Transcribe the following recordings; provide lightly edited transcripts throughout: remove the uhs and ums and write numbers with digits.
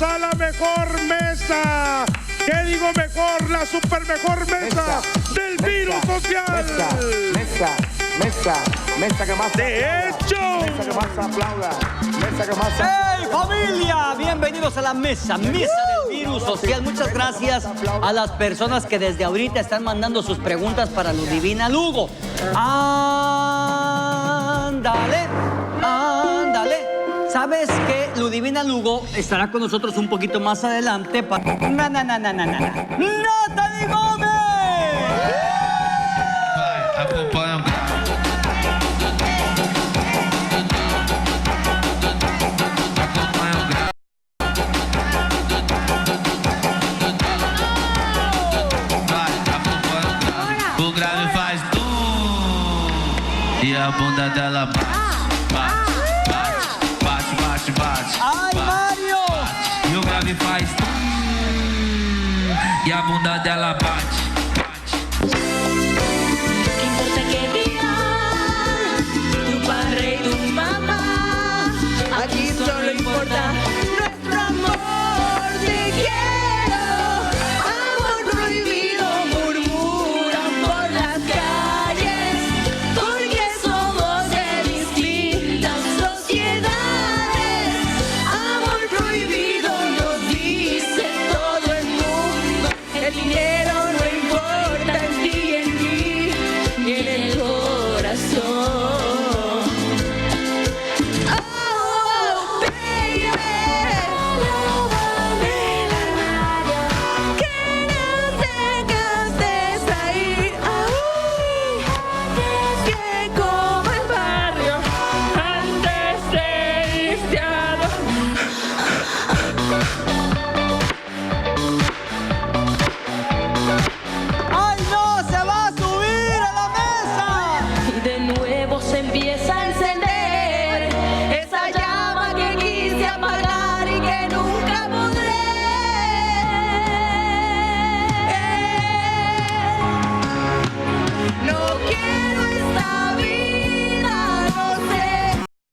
a la mejor mesa. ¿Qué digo mejor? La super mejor mesa del virus social. Mesa que más de hecho. Mesa que más aplauda. Mesa que más ¡Hey, familia! Bienvenidos a la mesa del virus social. Muchas gracias a las personas que desde ahorita están mandando sus preguntas para Ludivina Lugo. Ándale. ¿Sabes qué? Ludivina Lugo estará con nosotros un poquito más adelante para... ¡Natalie Gómez! O grave faz e a bunda dela bate. ¡Ay, Mario! E o grave faz e a bunda dela bate. ¿Qué importa que digan tu padre y tu mamá? Aquí solo importa nuestro amor. Te quiero, amor prohibido, murmuran por las calles, porque somos de distintas sociedades. Amor prohibido nos dice todo el mundo. El dinero no importa en ti, ni en el corazón. Oh, baby, que no te canses ahí, que como el barrio antes de irte a ¡Ay, no! ¡Se va a subir a la mesa! Y de nuevo se empieza a encender esa llama que quise apagar y que nunca podré. No quiero esta vida, no sé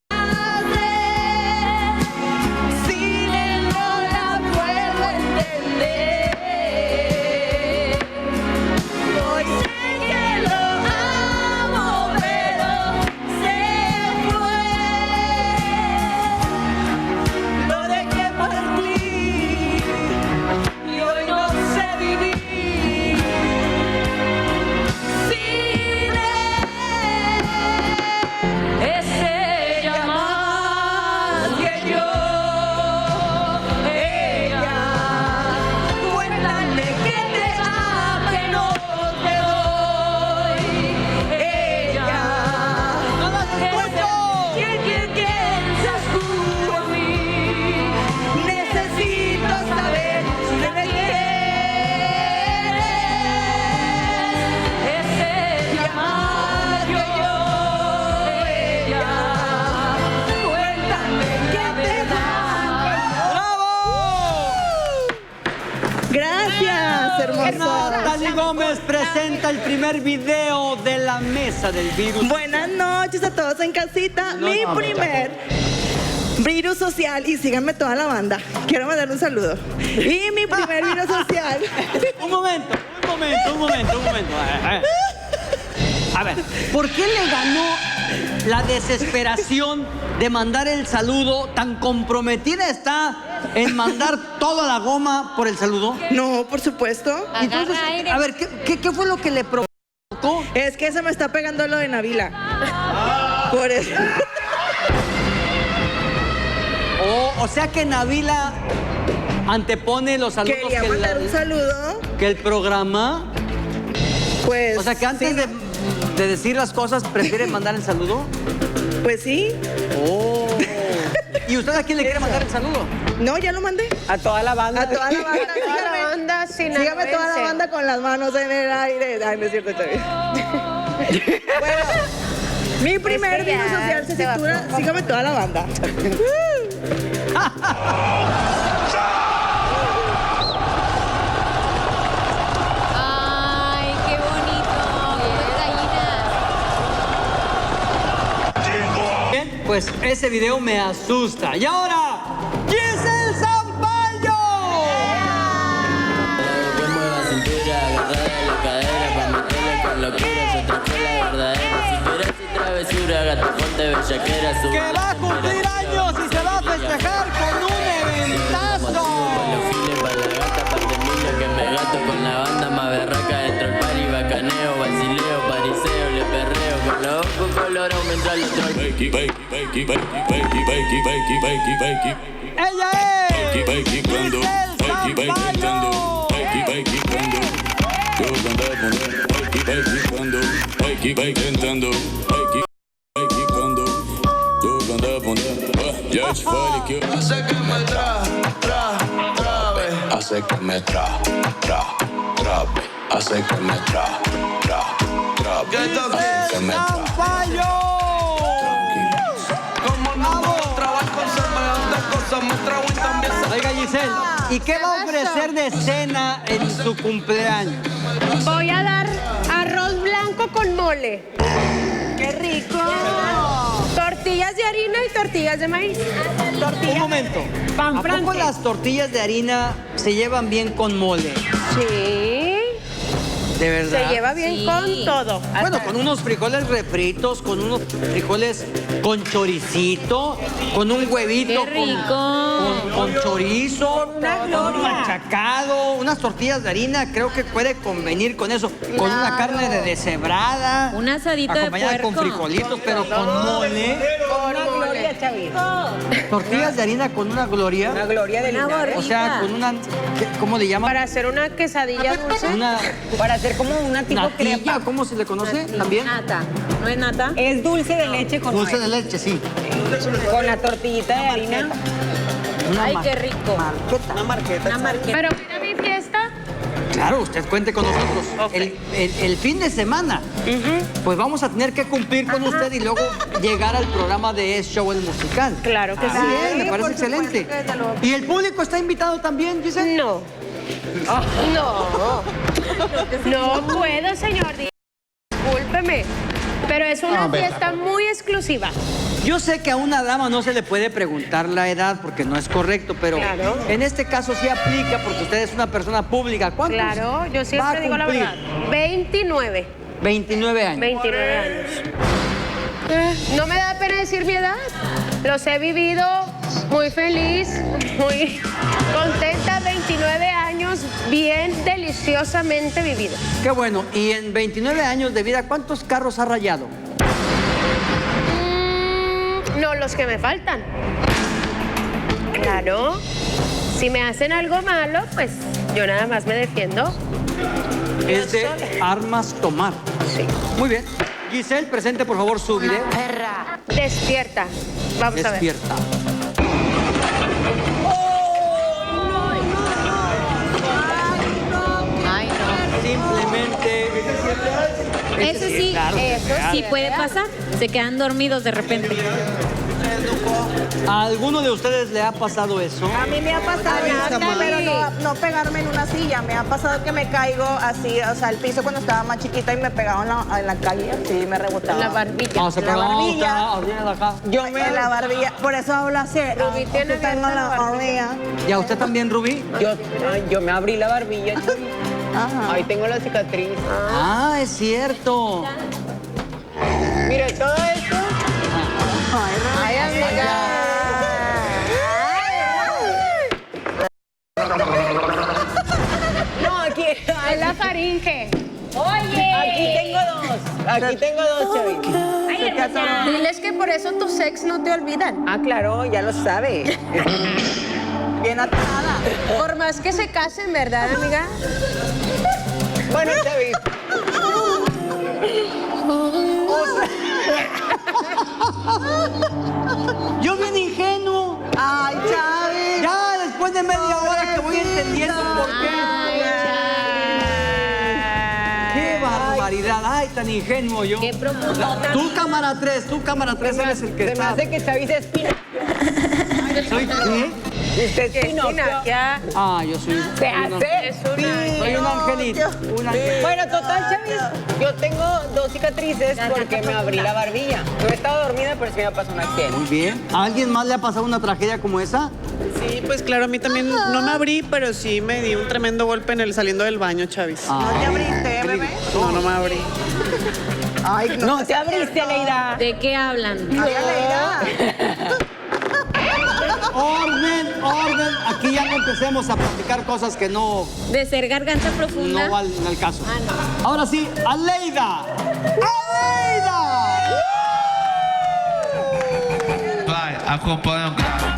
qué hacer. Sin él no la puedo entender. Hoy sé que lo amo, pero se fue. Lo dejé partir y hoy no sé vivir sin él. Es ella más que yo. Ella, cuéntale que te amo, que no te doy. Ella, ¿quién seas tú a mí? Necesito saber si me quieres. Es ella más que yo. Ella, cuéntame que te da. ¡Bravo! Gracias, hermoso. Natalie Gómez presenta el primer video de la mesa del virus. Buenas noches a todos en casita. No, Mi no, primer virus social. Y síganme toda la banda. Quiero mandar un saludo. Y mi primer virus social. Un momento. A ver, ¿por qué le ganó la desesperación de mandar el saludo? ¿Tan comprometida está en mandar toda la goma por el saludo? No, por supuesto. Entonces, a ver, ¿qué fue lo que le provocó? Es que se me está pegando lo de Navila. Por eso. O sea que Navila antepone los saludos Quería mandar un saludo. que el programa. Pues. O sea que antes sí. de decir las cosas, ¿prefiere mandar el saludo? Pues sí. Oh. ¿Y usted a quién le quiere mandar el saludo? No, ya lo mandé. A toda la banda. A toda la banda. Toda la banda Sígame toda la banda con las manos en el aire. Ay, no es cierto, está bien. Bueno, mi primer virus social se titula Sígame toda la banda. Ay, qué bonito. Gallinas. Bien, pues ese video me asusta. Y ahora, Giselle Zampal Ella es Giselle Zampayo. Hace que me trabe. Hace que me trabe. Hace que me trabe. Que me Zampayo. Como no puedo trabajar con semejantes cosas, me trago y también se... Oiga, Giselle, ¿y qué va a ofrecer de cena en su cumpleaños? Voy a dar arroz blanco con mole. ¡Qué rico! Tortillas de harina y tortillas de maíz. Un momento. ¿A poco las tortillas de harina se llevan bien con mole? Sí. ¿De verdad? Se lleva bien con todo. Bueno, con unos frijoles refritos, con unos frijoles con choricito, con un huevito ¡Qué rico! con chorizo, con machacado, unas tortillas de harina, creo que puede convenir con eso, con una carne de deshebrada, Un asadito de acompañada con puerco. frijolitos, pero con mole. Una gloria, Chavito. Tortillas de harina con una gloria. Una gloria de linares. O sea, con una, ¿cómo le llaman? Para hacer una quesadilla dulce. Una Para hacer como una tipo natilla, crepa. ¿cómo se le conoce también? Nata. ¿No es nata? Es dulce de leche con Dulce de nuez. leche, sí. Con la tortillita de harina. Ay, qué rico. Una marqueta. Una marqueta. Pero mira mi fiesta. Claro, usted cuente con nosotros. El fin de semana, pues vamos a tener que cumplir con usted y luego llegar al programa de Es Show el Musical. Claro que sí. Bien, me parece por supuesto excelente. que te lo- ¿Y el público está invitado también, Giselle? No. No. No puedo, señor. Discúlpeme. Pero es una fiesta muy exclusiva. Yo sé que a una dama no se le puede preguntar la edad porque no es correcto, pero Claro. en este caso sí aplica porque usted es una persona pública. ¿Cuántos Claro, yo va a siempre digo la cumplir? verdad. 29. 29 años. 29 años. No me da pena decir mi edad. Los he vivido muy feliz, muy contenta. 29 años bien deliciosamente vividos. Qué bueno. Y en 29 años de vida, ¿cuántos carros ha rayado? No los que me faltan. Claro. Si me hacen algo malo, pues yo nada más me defiendo. Es de armas tomar. Sí. Muy bien. Giselle, presente por favor su video. Despierta. Vamos a ver. Despierta. Ay, no. Simplemente. Eso sí, claro, eso sí puede pasar. Se quedan dormidos de repente. ¿A alguno de ustedes le ha pasado eso? A mí me ha pasado, pero no pegarme en una silla. Me ha pasado que me caigo así, o sea, al piso cuando estaba más chiquita y me pegaba en la calle, sí, me rebotaba. La barbilla. No, se La pegó. barbilla. Acá. Yo me en la barbilla, por eso hablo así. Rubí tiene tengo abierta la la barbilla. barbilla. ¿Y a usted también, Rubí? Yo me abrí la barbilla. Ajá. Ahí tengo la cicatriz. Ah, es cierto. Mira, todo esto. Ay, amiga. No, aquí. Es la faringe. Aquí tengo dos, Chavi. Diles que por eso tus ex no te olvidan. Ah, claro, ya lo sabe. Bien atada. Por más que se casen, ¿verdad, amiga? Bueno, Chavi. Yo bien ingenuo. Ay, Chavi. Ya después de media hora que voy entendiendo por qué. ¡Qué barbaridad! ¡Ay, tan ingenuo yo! Qué profundo. Tú, cámara 3, eres el que Se me está. hace que Chavi se espina. ¿Soy qué? Usted es Pinocchio. Ya. Ah, yo soy. Se hace. Soy un angelito. Un angelito. Bueno, total, Chavis, yo tengo dos cicatrices porque me abrí la barbilla. No he estado dormida, pero sí me pasó un accidente. Muy bien. ¿A alguien más le ha pasado una tragedia como esa? Sí, pues claro, a mí también no me abrí, pero sí me di un tremendo golpe en el saliendo del baño, Chavis. ¿No te abriste, bebé? No me abrí. Ay, No te abriste, Leida. ¿De qué hablan? Ay, Aleida. Orden. Aquí ya no empecemos a platicar cosas que no ¿De ser garganta profunda? valen el caso. Ah, no. Ahora sí, Aleida. ¡Aleida! acompanha o grave.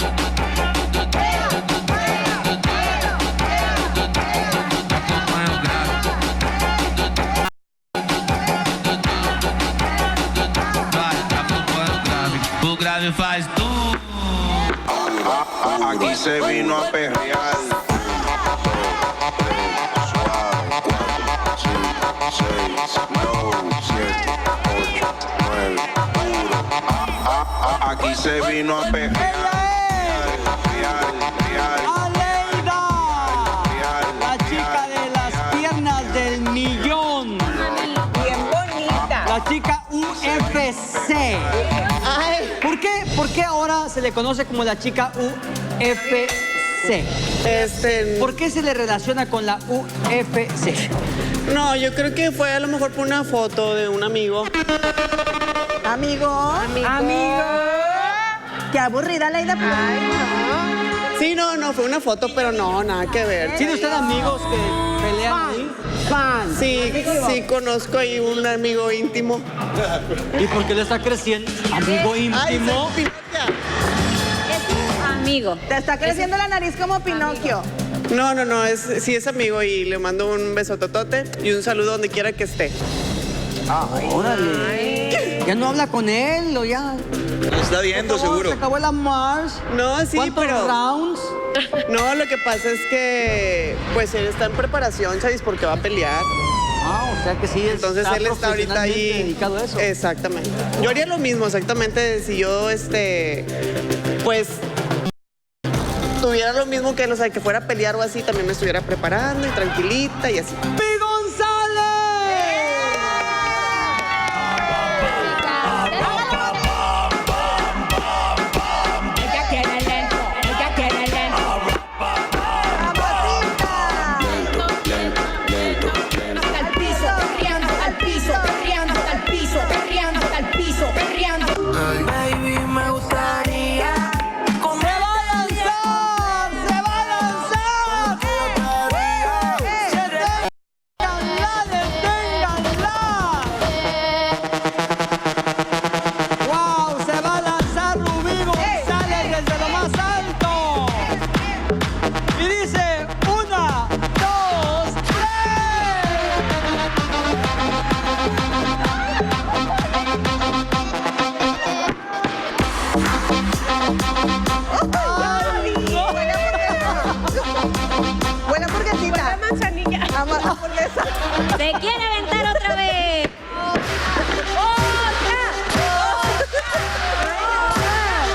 Acompanha o grave. Vai, acompanha o grave. O grave faz tudo. Aquí se vino a perrear. 6, 9, 7, 8, 9, puro. Aquí se vino a perrear. ¡Aleida! La chica de las piernas del millón. Bien bonita. La chica UFC. ¿Por qué ahora se le conoce como la chica UFC? ¿Por qué se le relaciona con la UFC? No, yo creo que fue a lo mejor por una foto de un amigo. Amigo. Qué aburrida, Aleida. Ay, no. Sí, no, fue una foto, pero no, nada que ver. ¿Tiene usted amigos que pelean ahí? Fan. Sí, conozco ahí un amigo íntimo. ¿Y por qué le está creciendo? ¿Amigo íntimo? Ay, soy Pinoquia. Amigo. Te está creciendo la nariz como Pinocchio. No, sí es amigo y le mando un besototote y un saludo donde quiera que esté. Órale. ¿Ya no habla con él o ya? Lo está viendo, seguro. ¿Se acabó la Mars? No, sí, ¿Cuántos pero... rounds? No, lo que pasa es que pues él está en preparación, ¿sabes? Porque va a pelear. Ah, o sea que sí. Entonces él está ahorita ahí dedicado a eso. Exactamente. Yo haría lo mismo, exactamente, si yo pues tuviera lo mismo que él, o sea, que fuera a pelear o así, también me estuviera preparando y tranquilita y así. ¡Pi González! Ella quiere lento, ella quiere lento. Hasta el piso, perreando hasta el piso, perreando hasta el piso, perreando hasta el piso, perreando. Baby, me gustaría. Se quiere aventar otra vez.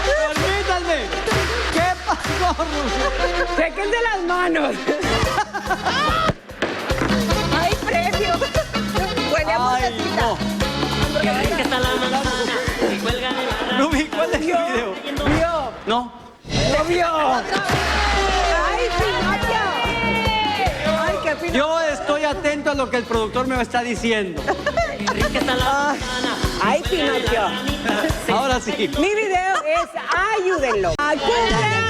¡Permítanme! ¿Qué pasó, Rubio? Séquense las manos. ¡Ay, premio! Huele a hamburguesita. No. Qué rica está la manzana. Y cuelgan en la Rubí, ¿cuál es el video? ¿Vio? No. ¡Lo vio! ¡Ay, Pinocho! ¡Ay, qué Pinocho! Yo estoy atento a lo que el productor me está diciendo. Qué rica está la manzana. ¡Ay, Pinocho! Ahora sí. Mi video es ayúdenlo. ¡Ay, cumpleaños!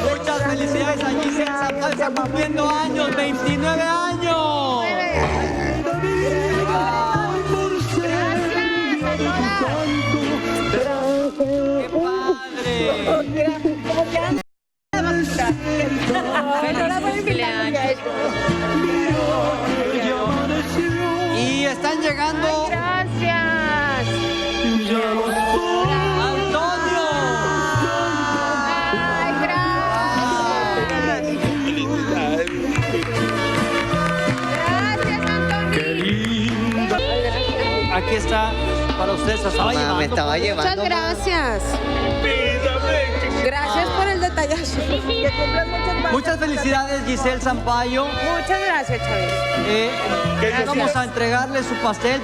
Muchas felicidades a Giselle Zapata, cumpliendo años, 29 años. ¡Qué Cumpleaños. Y están llegando. Gracias. ¡Antonio! Ay, gracias. Gracias, Antonio. Aquí está para ustedes. Se estaba llevando. Me estaba llevando. Muchas gracias. Gracias por el detallazo. Que cumplas muchas más. Muchas felicidades, Giselle Sampaio. Muchas gracias, Chavis. Vamos a entregarle su pastel,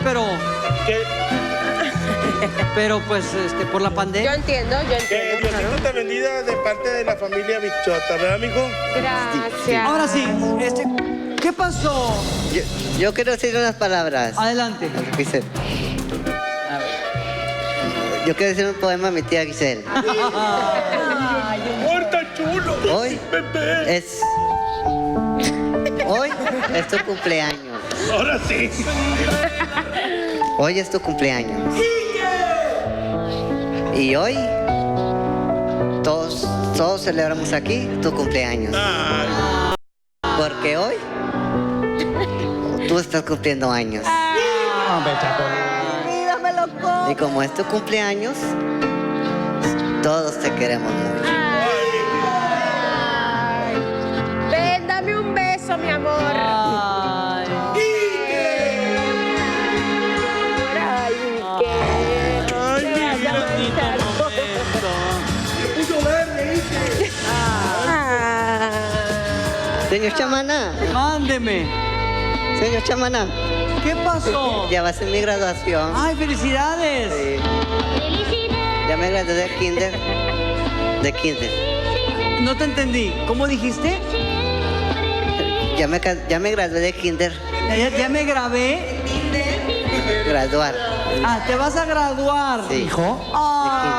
pero pues por la Yo pandemia. entiendo. Diosito te bendiga de parte de la familia Bichota, ¿verdad, mijo? Gracias. Ahora sí, ¿qué pasó? Yo quiero decir unas palabras. Adelante. Giselle. Yo quiero decir un poema a mi tía Giselle. ¡Muerta chulo! Hoy es tu cumpleaños. Ahora sí. Hoy es tu cumpleaños. Y hoy todos celebramos aquí tu cumpleaños. Porque hoy tú estás cumpliendo años. Mírame, loco. Y como es tu cumpleaños, todos te queremos mucho. Ven, dame un beso, mi amor. Ay. Ay, ¿qué? Ay, mi bonito momento. Señor Chamaná. Mándeme. Señor Chamaná. ¿Qué pasó? Ya va a ser mi graduación. ¡Ay, felicidades! Sí. Ya me gradué de kinder. De kinder. No te entendí. ¿Cómo dijiste? Ya me gradué de kinder. Ya me grabé. Graduar. Ah, ¿te vas a graduar? Sí. ¿Hijo? Ay,